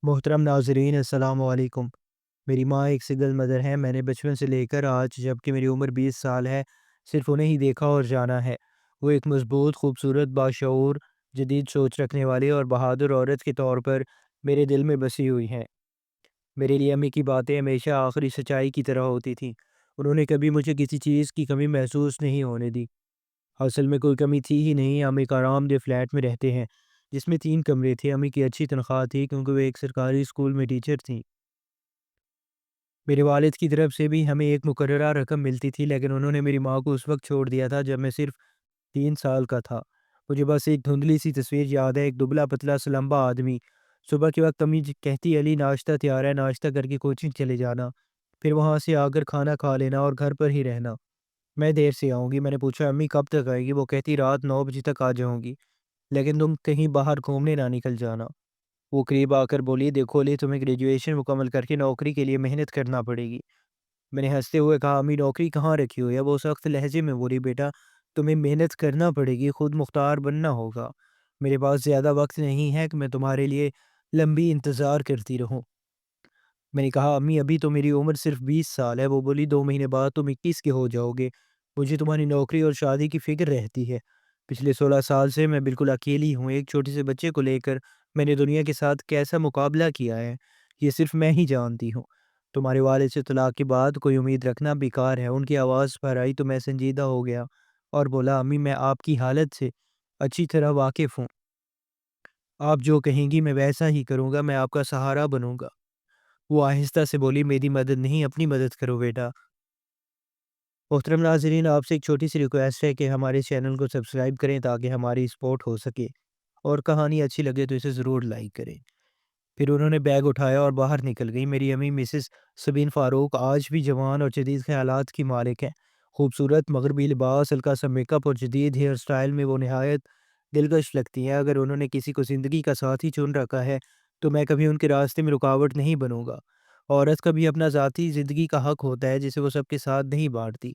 محترم ناظرین السلام علیکم۔ میری ماں ایک سنگل مدر ہے۔ میں نے بچپن سے لے کر آج جب کہ میری عمر 20 سال ہے صرف انہیں ہی دیکھا اور جانا ہے۔ وہ ایک مضبوط، خوبصورت، باشعور، جدید سوچ رکھنے والی اور بہادر عورت کے طور پر میرے دل میں بسی ہوئی ہیں۔ میرے لیے امی کی باتیں ہمیشہ آخری سچائی کی طرح ہوتی تھیں۔ انہوں نے کبھی مجھے کسی چیز کی کمی محسوس نہیں ہونے دی۔ اصل میں کوئی کمی تھی ہی نہیں۔ ہم ایک آرام دہ فلیٹ میں رہتے ہیں جس میں 3 کمرے تھے۔ امی کی اچھی تنخواہ تھی کیونکہ وہ ایک سرکاری اسکول میں ٹیچر تھیں۔ میرے والد کی طرف سے بھی ہمیں ایک مقررہ رقم ملتی تھی، لیکن انہوں نے میری ماں کو اس وقت چھوڑ دیا تھا جب میں صرف 3 سال کا تھا۔ مجھے بس ایک دھندلی سی تصویر یاد ہے، ایک دبلا پتلا سا لمبا آدمی۔ صبح کے وقت امی کہتی، علی ناشتہ تیار ہے، ناشتہ کر کے کوچنگ چلے جانا، پھر وہاں سے آ کر کھانا کھا لینا اور گھر پر ہی رہنا۔ میں دیر سے آؤں گی۔ میں نے پوچھا امی کب تک آئے گی؟ وہ کہتی رات 9 بجے تک آ جاؤں گی، لیکن تم کہیں باہر گھومنے نہ نکل جانا۔ وہ قریب آ کر بولی، دیکھو لی، تمہیں گریجویشن مکمل کر کے نوکری کے لیے محنت کرنا پڑے گی۔ میں نے ہنستے ہوئے کہا، امی نوکری کہاں رکھی ہوئی ہے؟ وہ سخت لہجے میں بولی، بیٹا تمہیں محنت کرنا پڑے گی، خود مختار بننا ہوگا۔ میرے پاس زیادہ وقت نہیں ہے کہ میں تمہارے لیے لمبی انتظار کرتی رہوں۔ میں نے کہا، امی ابھی تو میری عمر صرف 20 سال ہے۔ وہ بولی، 2 مہینے بعد تم 21 کے ہو جاؤ گے۔ مجھے تمہاری نوکری اور شادی کی فکر رہتی ہے۔ پچھلے 16 سال سے میں بالکل اکیلی ہوں۔ ایک چھوٹے سے بچے کو لے کر میں نے دنیا کے ساتھ کیسا مقابلہ کیا ہے، یہ صرف میں ہی جانتی ہوں۔ تمہارے والد سے طلاق کے بعد کوئی امید رکھنا بیکار ہے۔ ان کی آواز پر آئی تو میں سنجیدہ ہو گیا اور بولا، امی میں آپ کی حالت سے اچھی طرح واقف ہوں۔ آپ جو کہیں گی میں ویسا ہی کروں گا، میں آپ کا سہارا بنوں گا۔ وہ آہستہ سے بولی، میری مدد نہیں اپنی مدد کرو بیٹا۔ محترم ناظرین، آپ سے ایک چھوٹی سی ریکویسٹ ہے کہ ہمارے چینل کو سبسکرائب کریں تاکہ ہماری سپورٹ ہو سکے، اور کہانی اچھی لگے تو اسے ضرور لائک کریں۔ پھر انہوں نے بیگ اٹھایا اور باہر نکل گئی۔ میری امی مسز سبین فاروق آج بھی جوان اور جدید خیالات کی مالک ہیں۔ خوبصورت مغربی لباس، ہلکا سا میک اپ اور جدید ہیئر سٹائل میں وہ نہایت دلکش لگتی ہیں۔ اگر انہوں نے کسی کو زندگی کا ساتھی چن رکھا ہے تو میں کبھی ان کے راستے میں رکاوٹ نہیں بنوں گا۔ عورت کا بھی اپنا ذاتی زندگی کا حق ہوتا ہے جسے وہ سب کے ساتھ نہیں بانٹتی۔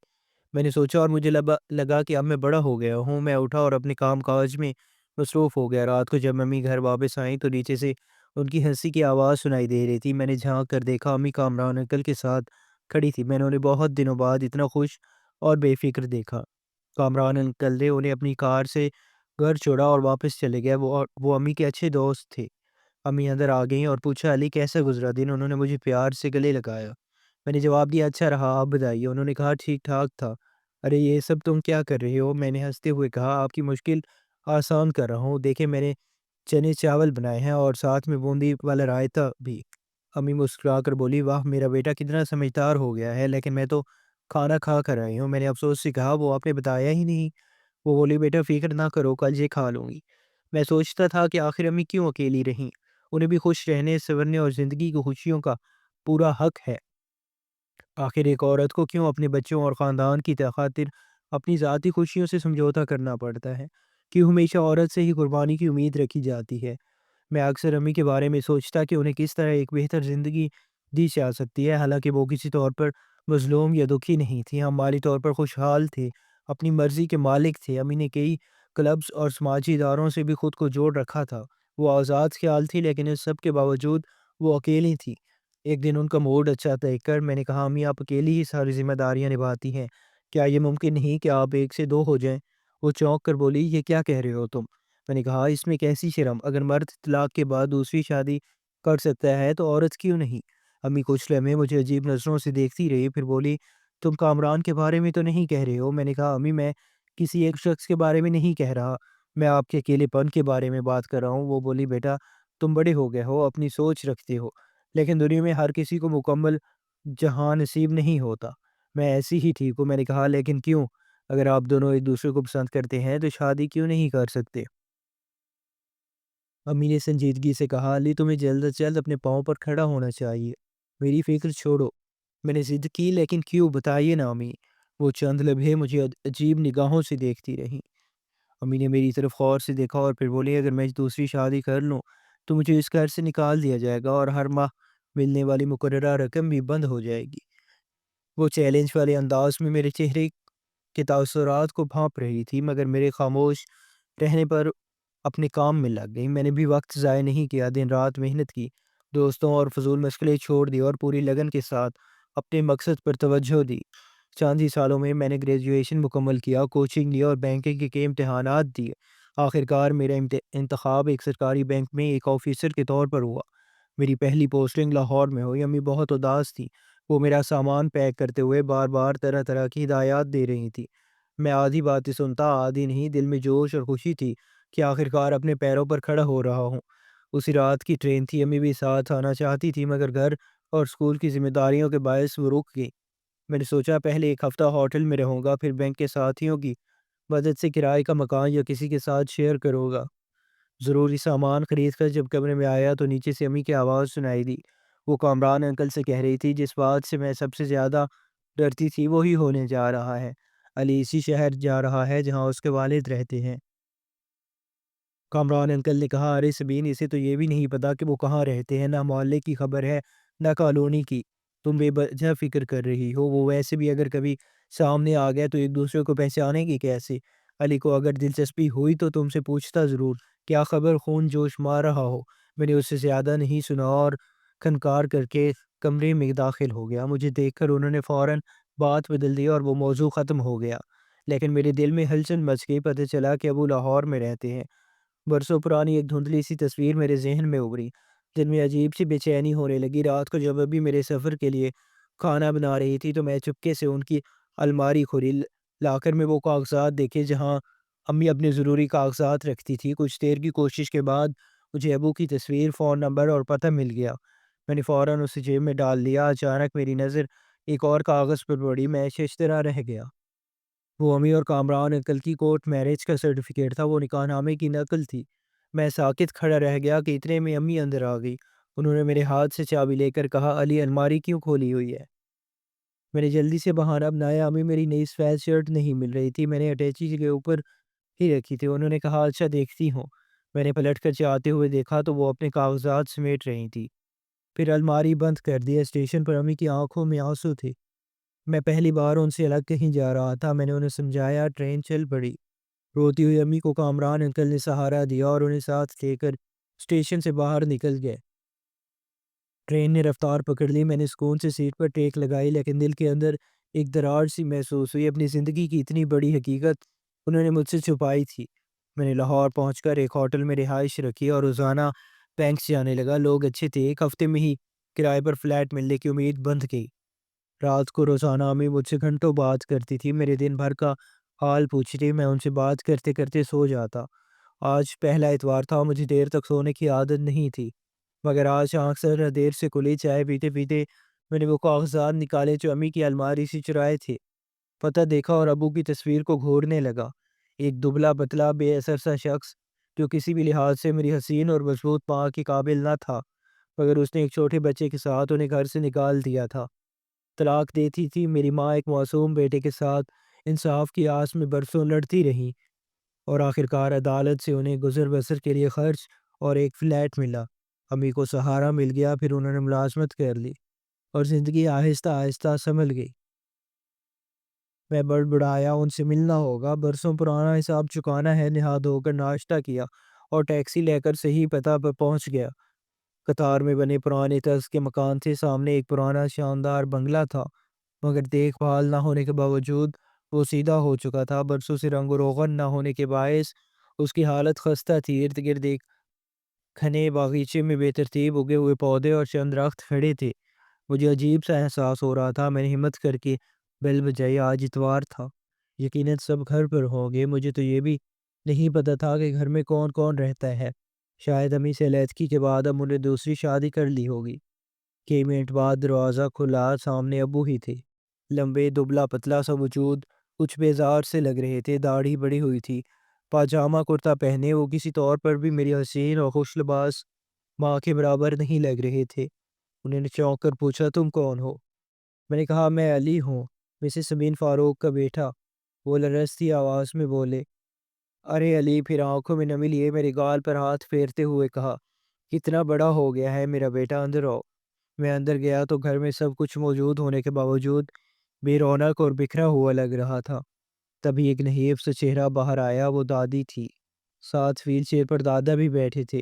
میں نے سوچا اور مجھے لگا کہ اب میں بڑا ہو گیا ہوں۔ میں اٹھا اور اپنے کام کاج میں مصروف ہو گیا۔ رات کو جب امی گھر واپس آئیں تو نیچے سے ان کی ہنسی کی آواز سنائی دے رہی تھی۔ میں نے جھانک کر دیکھا، امی کامران انکل کے ساتھ کھڑی تھی۔ میں نے انہیں بہت دنوں بعد اتنا خوش اور بے فکر دیکھا۔ کامران انکل نے انہیں اپنی کار سے گھر چھوڑا اور واپس چلے گئے۔ وہ امی کے اچھے دوست تھے۔ امی اندر آ گئیں اور پوچھا، علی کیسا گزرا دن؟ انہوں نے مجھے پیار سے گلے لگایا۔ میں نے جواب دیا، اچھا رہا، آپ بتائیے؟ انہوں نے کہا، ٹھیک ٹھاک تھا۔ ارے یہ سب تم کیا کر رہے ہو؟ میں نے ہنستے ہوئے کہا، آپ کی مشکل آسان کر رہا ہوں، دیکھیں میں نے چنے چاول بنائے ہیں اور ساتھ میں بوندی والا رائتا بھی۔ امی مسکرا کر بولی، واہ میرا بیٹا کتنا سمجھدار ہو گیا ہے، لیکن میں تو کھانا کھا کر آئی ہوں۔ میں نے افسوس سے کہا، وہ آپ نے بتایا ہی نہیں۔ وہ بولی، بیٹا فکر نہ کرو، کل یہ کھا لوں گی۔ میں سوچتا تھا کہ آخر امی کیوں اکیلی رہیں؟ انہیں بھی خوش رہنے، سنورنے اور زندگی کی خوشیوں کا پورا حق ہے۔ آخر ایک عورت کو کیوں اپنے بچوں اور خاندان کی خاطر اپنی ذاتی خوشیوں سے سمجھوتا کرنا پڑتا ہے؟ کیوں ہمیشہ عورت سے ہی قربانی کی امید رکھی جاتی ہے؟ میں اکثر امی کے بارے میں سوچتا کہ انہیں کس طرح ایک بہتر زندگی دی جا سکتی ہے، حالانکہ وہ کسی طور پر مظلوم یا دکھی نہیں تھی۔ ہم مالی طور پر خوشحال تھے، اپنی مرضی کے مالک تھے۔ امی نے کئی کلبز اور سماجی اداروں سے بھی خود کو جوڑ رکھا تھا۔ وہ آزاد خیال تھی، لیکن اس سب کے باوجود وہ اکیلی تھی۔ ایک دن ان کا موڈ اچھا دیکھ کر میں نے کہا، امی آپ اکیلی ہی ساری ذمہ داریاں نبھاتی ہیں، کیا یہ ممکن نہیں کہ آپ 1 سے 2 ہو جائیں؟ وہ چونک کر بولی، یہ کیا کہہ رہے ہو تم؟ میں نے کہا، اس میں کیسی شرم؟ اگر مرد طلاق کے بعد دوسری شادی کر سکتا ہے تو عورت کیوں نہیں؟ امی کچھ لمحے مجھے عجیب نظروں سے دیکھتی رہی، پھر بولی، تم کامران کے بارے میں تو نہیں کہہ رہے ہو؟ میں نے کہا، امی میں کسی ایک شخص کے بارے میں نہیں کہہ رہا، میں آپ کے اکیلے پن کے بارے میں بات کر رہا ہوں۔ وہ بولی، بیٹا تم بڑے ہو گئے ہو، اپنی سوچ رکھتے ہو، لیکن دنیا میں ہر کسی کو مکمل جہاں نصیب نہیں ہوتا۔ میں ایسی ہی ٹھیک ہوں۔ میں نے کہا، لیکن کیوں؟ اگر آپ دونوں ایک دوسرے کو پسند کرتے ہیں تو شادی کیوں نہیں کر سکتے؟ امی نے سنجیدگی سے کہا، علی تمہیں جلد از جلد اپنے پاؤں پر کھڑا ہونا چاہیے، میری فکر چھوڑو۔ میں نے ضد کی، لیکن کیوں؟ بتائیے نا امی۔ وہ چند لمحے مجھے عجیب نگاہوں سے دیکھتی رہیں۔ امی نے میری طرف غور سے دیکھا اور پھر بولی، اگر میں دوسری شادی کر لوں تو مجھے اس گھر سے نکال دیا جائے گا اور ہر ماہ ملنے والی مقررہ رقم بھی بند ہو جائے گی۔ وہ چیلنج والے انداز میں میرے چہرے کے تاثرات کو بھانپ رہی تھی، مگر میرے خاموش رہنے پر اپنے کام میں لگ گئی۔ میں نے بھی وقت ضائع نہیں کیا، دن رات محنت کی، دوستوں اور فضول مشغلیں چھوڑ دی اور پوری لگن کے ساتھ اپنے مقصد پر توجہ دی۔ چند ہی سالوں میں میں نے گریجویشن مکمل کیا، کوچنگ لی اور بینکنگ کے کئی امتحانات دیے۔ آخرکار میرا انتخاب ایک سرکاری بینک میں ایک آفیسر کے طور پر ہوا۔ میری پہلی پوسٹنگ لاہور میں ہوئی۔ امی بہت اداس تھی، وہ میرا سامان پیک کرتے ہوئے بار بار طرح طرح کی ہدایات دے رہی تھی۔ میں آدھی باتیں سنتا، آدھی نہیں۔ دل میں جوش اور خوشی تھی کہ آخرکار اپنے پیروں پر کھڑا ہو رہا ہوں۔ اسی رات کی ٹرین تھی، امی بھی ساتھ آنا چاہتی تھی مگر گھر اور اسکول کی ذمہ داریوں کے باعث وہ رک گئی۔ میں نے سوچا پہلے ایک ہفتہ ہوٹل میں رہوں گا، پھر بینک کے ساتھیوں کی مدد سے کرائے کا مکان یا کسی کے ساتھ شیئر کروں گا۔ ضروری سامان خرید کر جب کمرے میں آیا تو نیچے سے امی کی آواز سنائی دی۔ وہ کامران انکل سے کہہ رہی تھی جس بات سے میں سب سے زیادہ ڈرتی تھی وہی ہونے جا رہا ہے۔ علی اسی شہر جا رہا ہے جہاں اس کے والد رہتے ہیں۔ کامران انکل نے کہا، ارے سبین، اسے تو یہ بھی نہیں پتا کہ وہ کہاں رہتے ہیں، نہ محلے کی خبر ہے نہ کالونی کی۔ تم بے وجہ فکر کر رہی ہو، وہ ویسے بھی اگر کبھی سامنے آ گیا تو ایک دوسرے کو پہچانے گی کیسے؟ علی کو اگر دلچسپی ہوئی تو تم سے پوچھتا ضرور، کیا خبر؟ خون جوش مار رہا ہو؟ میں نے اس سے زیادہ نہیں سنا اور کھنکار کر کے کمرے میں داخل ہو گیا۔ مجھے دیکھ کر انہوں نے فوراً بات بدل دی اور وہ موضوع ختم ہو گیا، لیکن میرے دل میں ہلچل مچ گئی۔ پتہ چلا کہ ابو لاہور میں رہتے ہیں۔ برسوں پرانی ایک دھندلی سی تصویر میرے ذہن میں ابھری، جن میں عجیب سی بے چینی ہونے لگی۔ رات کو جب ابھی میرے سفر کے لیے کھانا بنا رہی تھی تو میں چپکے سے ان کی الماری کھولی۔ لا کر میں وہ کاغذات دیکھے جہاں امی اپنے ضروری کاغذات رکھتی تھی۔ کچھ دیر کی کوشش کے بعد مجھے ابو کی تصویر، فون نمبر اور پتہ مل گیا۔ میں نے فوراً اسے جیب میں ڈال دیا۔ اچانک میری نظر ایک اور کاغذ پر پڑی۔ میں ششدرہ رہ گیا۔ وہ امی اور کامران انکل کی کورٹ میرج کا سرٹیفکیٹ تھا، وہ نکاح نامے کی نقل تھی۔ میں ساکت کھڑا رہ گیا کہ اتنے میں امی اندر آ گئی۔ انہوں نے میرے ہاتھ سے چابی لے کر کہا، علی، الماری کیوں کھولی ہوئی ہے؟ میں نے جلدی سے بہانہ بنایا، امی میری نئی سفید شرٹ نہیں مل رہی تھی، میں نے اٹیچی کے اوپر ہی رکھی تھی۔ انہوں نے کہا، اچھا دیکھتی ہوں۔ میں نے پلٹ کر چاہتے ہوئے دیکھا تو وہ اپنے کاغذات سمیٹ رہی تھی۔ پھر الماری بند کر دیا۔ اسٹیشن پر امی کی آنکھوں میں آنسو تھے۔ میں پہلی بار ان سے الگ کہیں جا رہا تھا۔ میں نے انہیں سمجھایا، ٹرین چل پڑی۔ روتی ہوئی امی کو کامران انکل نے سہارا دیا اور انہیں ساتھ لے کر اسٹیشن سے باہر نکل گئے۔ ٹرین نے رفتار پکڑ لی۔ میں نے سکون سے سیٹ پر ٹیک لگائی، لیکن دل کے اندر ایک دراڑ سی محسوس ہوئی۔ اپنی زندگی کی اتنی بڑی حقیقت انہوں نے مجھ سے چھپائی تھی۔ میں نے لاہور پہنچ کر ایک ہوٹل میں رہائش رکھی اور روزانہ بینک جانے لگا۔ لوگ اچھے تھے۔ ایک ہفتے میں ہی کرائے پر فلیٹ ملنے کی امید بند گئی۔ رات کو روزانہ امی مجھ سے گھنٹوں بات کرتی تھی، میرے دن بھر کا حال پوچھتی۔ میں ان سے بات کرتے کرتے سو جاتا۔ آج پہلا اتوار تھا، مجھے دیر تک سونے کی عادت نہیں تھی، مگر آج آنکھ ذرا دیر سے کھلی۔ چائے پیتے پیتے میں نے وہ کاغذات نکالے جو امی کی الماری سے چرائے تھے۔ پتہ دیکھا اور ابو کی تصویر کو گھورنے لگا۔ ایک دبلا پتلا بے اثر سا شخص جو کسی بھی لحاظ سے میری حسین اور مضبوط ماں کے قابل نہ تھا، مگر اس نے ایک چھوٹے بچے کے ساتھ انہیں گھر سے نکال دیا تھا۔ طلاق دیتی تھی۔ میری ماں ایک معصوم بیٹے کے ساتھ انصاف کی آس میں برسوں لڑتی رہی اور آخرکار عدالت سے انہیں گزر بسر کے لیے خرچ اور ایک فلیٹ ملا۔ امی کو سہارا مل گیا، پھر انہوں نے ملازمت کر لی اور زندگی آہستہ آہستہ سنبھل گئی۔ میں بڑبڑایا، ان سے ملنا ہوگا، برسوں پرانا حساب چکانا ہے۔ نہا دھو کر ناشتہ کیا اور ٹیکسی لے کر صحیح پتہ پر پہنچ گیا۔ قطار میں بنے پرانے طرز کے مکان تھے۔ سامنے ایک پرانا شاندار بنگلہ تھا، مگر دیکھ بھال نہ ہونے کے باوجود وہ سیدھا ہو چکا تھا۔ برسوں سے رنگ و روغن نہ ہونے کے باعث اس کی حالت خستہ تھی۔ ارد گرد ایک گھنے باغیچے میں بے ترتیب اگے ہوئے پودے اور چند درخت کھڑے تھے۔ مجھے عجیب سا احساس ہو رہا تھا۔ میں نے ہمت کر کے بیل بجائی۔ آج اتوار تھا، یقیناً سب گھر پر ہوں گے۔ مجھے تو یہ بھی نہیں پتا تھا کہ گھر میں کون کون رہتا ہے۔ شاید امی سے علیحدگی کے بعد اب انہیں دوسری شادی کر لی ہوگی۔ کئی منٹ بعد دروازہ کھلا۔ سامنے ابو ہی تھے، لمبے، دبلا پتلا سا وجود، کچھ بیزار سے لگ رہے تھے۔ داڑھی بڑھی ہوئی تھی، پاجامہ کرتا پہنے وہ کسی طور پر بھی میری حسین اور خوش لباس ماں کے برابر نہیں لگ رہے تھے۔ انہوں نے چونک کر پوچھا، تم کون ہو؟ میں نے کہا، میں علی ہوں، مسز سمین فاروق کا بیٹا۔ وہ لرزتی آواز میں بولے، ارے علی! پھر آنکھوں میں نمی لیے میرے گال پر ہاتھ پھیرتے ہوئے کہا، کتنا بڑا ہو گیا ہے میرا بیٹا، اندر آؤ۔ میں اندر گیا تو گھر میں سب کچھ موجود ہونے کے باوجود بے رونق اور بکھرا ہوا لگ رہا تھا۔ تبھی ایک نحیف سا چہرہ باہر آیا۔ وہ دادی تھی، ساتھ ویل چیئر پر دادا بھی بیٹھے تھے۔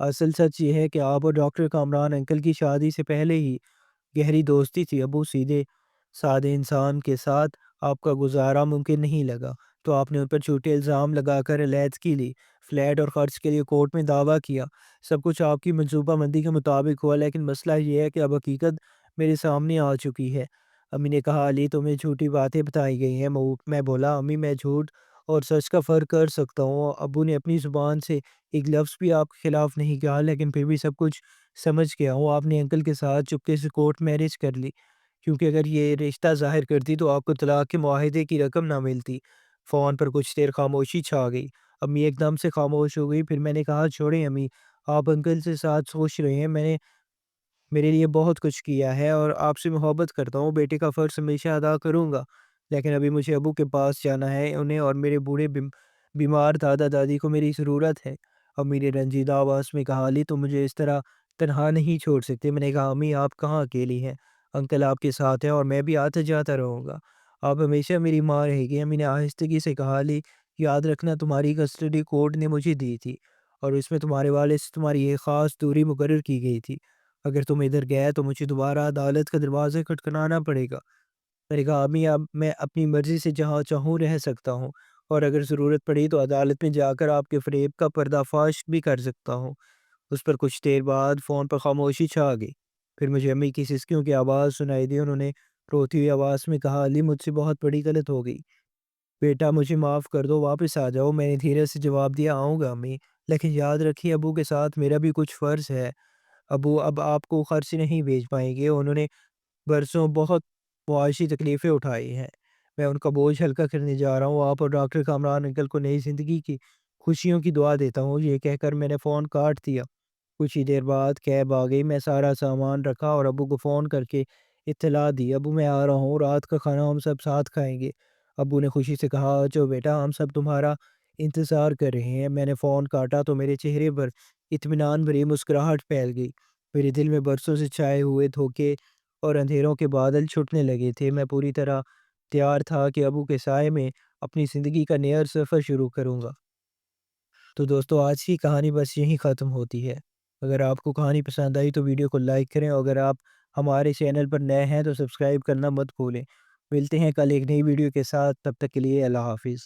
اصل سچ یہ ہے کہ آپ اور ڈاکٹر کامران انکل کی شادی سے پہلے ہی گہری دوستی تھی۔ ابو سیدھے سادے انسان کے ساتھ آپ کا گزارا ممکن نہیں لگا، تو آپ نے ان پر جھوٹے الزام لگا کر علیحدگی لی، فلیٹ اور خرچ کے لیے کورٹ میں دعویٰ کیا۔ سب کچھ آپ کی منصوبہ بندی کے مطابق ہوا، لیکن مسئلہ یہ ہے کہ اب حقیقت میرے سامنے آ چکی ہے۔ امی نے کہا، علی تمہیں جھوٹی باتیں بتائی گئی ہیں۔ میں بولا، امی میں جھوٹ اور سچ کا فرق کر سکتا ہوں۔ ابو نے اپنی زبان سے ایک لفظ بھی آپ کے خلاف نہیں کہا، لیکن پھر بھی سب کچھ سمجھ گیا ہوں۔ آپ نے انکل کے ساتھ چپکے سے کورٹ میرج کر لی، کیونکہ اگر یہ رشتہ ظاہر کرتی تو آپ کو طلاق کے معاہدے کی رقم نہ ملتی۔ فون پر کچھ دیر خاموشی چھا گئی۔ امی ایک دم سے خاموش ہو گئی، پھر میں نے کہا، چھوڑیں امی، آپ انکل سے ساتھ سوچ رہے ہیں، میں نے میرے لیے بہت کچھ کیا ہے اور آپ سے محبت کرتا ہوں، بیٹے کا فرض ہمیشہ ادا کروں گا، لیکن ابھی مجھے ابو کے پاس جانا ہے، انہیں اور میرے بوڑھے بیمار دادا دادی کو میری ضرورت ہے۔ امی نے رنجیدہ آواز میں کہا، علی تم مجھے اس طرح تنہا نہیں چھوڑ سکتے۔ میں نے کہا، امی آپ کہاں اکیلی ہیں، انکل آپ کے ساتھ ہیں اور میں بھی آتا جاتا رہوں گا، آپ ہمیشہ میری ماں رہے گی۔ امی نے آہستگی سے کہا، علی یاد رکھنا تمہاری کسٹڈی کورٹ نے مجھے دی تھی اور اس میں تمہارے والد سے تمہاری ایک خاص دوری مقرر کی گئی تھی۔ اگر تم ادھر گئے تو مجھے دوبارہ عدالت کا دروازہ کھٹکھٹانا پڑے گا۔ میں نے کہا، امی اب میں اپنی مرضی سے جہاں چاہوں رہ سکتا ہوں اور اگر ضرورت پڑی تو عدالت میں جا کر آپ کے فریب کا پردہ فاش بھی کر سکتا ہوں۔ اس پر کچھ دیر بعد فون پر خاموشی چھا گئی۔ پھر مجھے امی کی سسکیوں کی آواز سنائی دی۔ انہوں نے روتی ہوئی آواز میں کہا، علی مجھ سے بہت بڑی غلط ہو گئی، بیٹا مجھے معاف کر دو، واپس آ جاؤ۔ میں نے دھیرے سے جواب دیا، آؤں گا امی، لیکن یاد رکھیے ابو کے ساتھ میرا بھی کچھ فرض ہے۔ ابو اب آپ کو خرچ نہیں بھیج پائیں گے، انہوں نے برسوں بہت معاشی تکلیفیں اٹھائی ہیں، میں ان کا بوجھ ہلکا کرنے جا رہا ہوں۔ آپ اور ڈاکٹر کامران انکل کو نئی زندگی کی خوشیوں کی دعا دیتا ہوں۔ یہ کہہ کر میں نے فون کاٹ دیا۔ کچھ ہی دیر بعد کیب آ گئی، میں سارا سامان رکھا اور ابو کو فون کر کے اطلاع دی، ابو میں آ رہا ہوں، رات کا کھانا ہم سب ساتھ کھائیں گے۔ ابو نے خوشی سے کہا، جو بیٹا ہم سب تمہارا انتظار کر رہے ہیں۔ میں نے فون کاٹا تو میرے چہرے پر اطمینان بھری مسکراہٹ پھیل گئی، میرے دل میں برسوں سے چھائے ہوئے دھوکے اور اندھیروں کے بادل چھٹنے لگے تھے۔ میں پوری طرح تیار تھا کہ ابو کے سائے میں اپنی زندگی کا نیا سفر شروع کروں گا۔ تو دوستو آج کی کہانی بس یہیں ختم ہوتی ہے۔ اگر آپ کو کہانی پسند آئی تو ویڈیو کو لائک کریں، اور اگر آپ ہمارے چینل پر نئے ہیں تو سبسکرائب کرنا مت بھولیں۔ ملتے ہیں کل ایک نئی ویڈیو کے ساتھ، تب تک کے لیے اللہ حافظ۔